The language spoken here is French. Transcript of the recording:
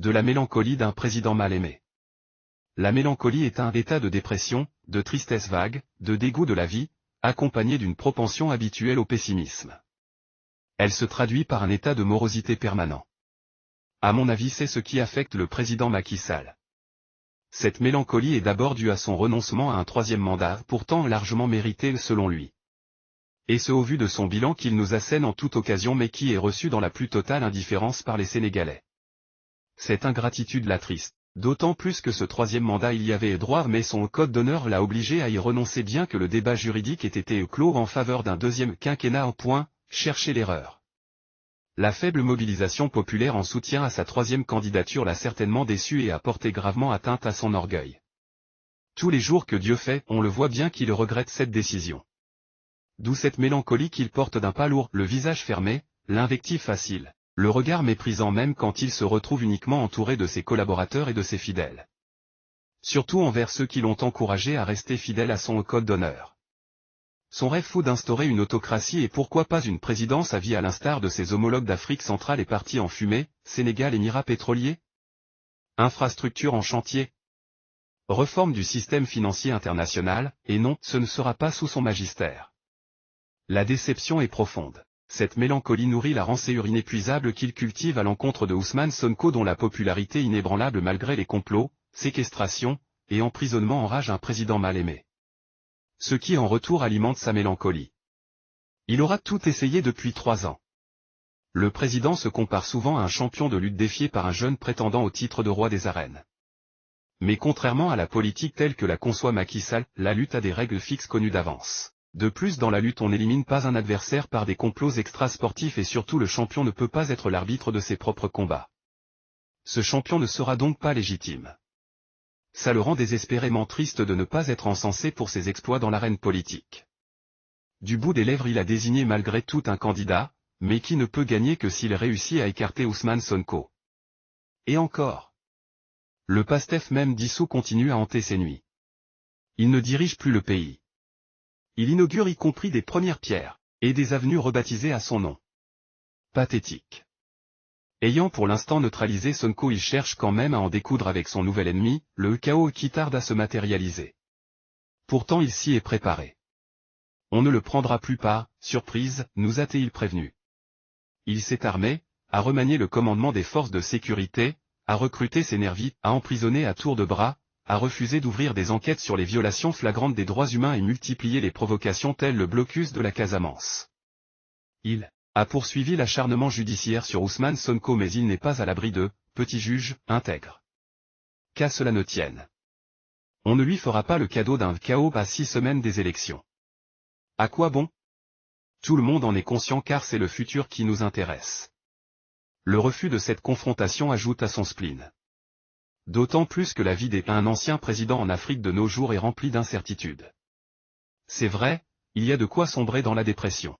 de la mélancolie d'un président mal aimé. La mélancolie est un état de dépression, de tristesse vague, de dégoût de la vie, accompagné d'une propension habituelle au pessimisme. Elle se traduit par un état de morosité permanent. À mon avis, c'est ce qui affecte le président Macky Sall. Cette mélancolie est d'abord due à son renoncement à un troisième mandat, pourtant largement mérité selon lui. Et ce au vu de son bilan qu'il nous assène en toute occasion mais qui est reçu dans la plus totale indifférence par les Sénégalais. Cette ingratitude l'attriste, d'autant plus que ce troisième mandat il y avait droit mais son code d'honneur l'a obligé à y renoncer bien que le débat juridique ait été clos en faveur d'un deuxième quinquennat en point, chercher l'erreur. La faible mobilisation populaire en soutien à sa troisième candidature l'a certainement déçu et a porté gravement atteinte à son orgueil. Tous les jours que Dieu fait, on le voit bien qu'il regrette cette décision. D'où cette mélancolie qu'il porte d'un pas lourd, le visage fermé, l'invective facile, le regard méprisant même quand il se retrouve uniquement entouré de ses collaborateurs et de ses fidèles. Surtout envers ceux qui l'ont encouragé à rester fidèle à son code d'honneur. Son rêve fou d'instaurer une autocratie et pourquoi pas une présidence à vie à l'instar de ses homologues d'Afrique centrale est parti en fumée, Sénégal Émirats pétroliers. Infrastructure en chantier. Réforme du système financier international, et non, ce ne sera pas sous son magistère. La déception est profonde. Cette mélancolie nourrit la rancœur inépuisable qu'il cultive à l'encontre de Ousmane Sonko dont la popularité inébranlable malgré les complots, séquestrations, et emprisonnement enrage un président mal aimé. Ce qui en retour alimente sa mélancolie. Il aura tout essayé depuis 3 ans. Le président se compare souvent à un champion de lutte défié par un jeune prétendant au titre de roi des arènes. Mais contrairement à la politique telle que la conçoit Macky Sall, la lutte a des règles fixes connues d'avance. De plus dans la lutte on n'élimine pas un adversaire par des complots extrasportifs et surtout le champion ne peut pas être l'arbitre de ses propres combats. Ce champion ne sera donc pas légitime. Ça le rend désespérément triste de ne pas être encensé pour ses exploits dans l'arène politique. Du bout des lèvres il a désigné malgré tout un candidat, mais qui ne peut gagner que s'il réussit à écarter Ousmane Sonko. Et encore. Le PASTEF même dissous continue à hanter ses nuits. Il ne dirige plus le pays. Il inaugure y compris des premières pierres, et des avenues rebaptisées à son nom. Pathétique. Ayant pour l'instant neutralisé Sonko il cherche quand même à en découdre avec son nouvel ennemi, le chaos qui tarde à se matérialiser. Pourtant il s'y est préparé. On ne le prendra plus par surprise, nous a-t-il prévenu. Il s'est armé, a remanié le commandement des forces de sécurité, a recruté ses nervis, a emprisonné à tour de bras, a refusé d'ouvrir des enquêtes sur les violations flagrantes des droits humains et multiplié les provocations telles le blocus de la Casamance. Il a poursuivi l'acharnement judiciaire sur Ousmane Sonko mais il n'est pas à l'abri de petit juge intègre. Qu'à cela ne tienne. On ne lui fera pas le cadeau d'un chaos à 6 semaines des élections. À quoi bon? Tout le monde en est conscient car c'est le futur qui nous intéresse. Le refus de cette confrontation ajoute à son spleen. D'autant plus que la vie d'un ancien président en Afrique de nos jours est remplie d'incertitudes. C'est vrai, il y a de quoi sombrer dans la dépression.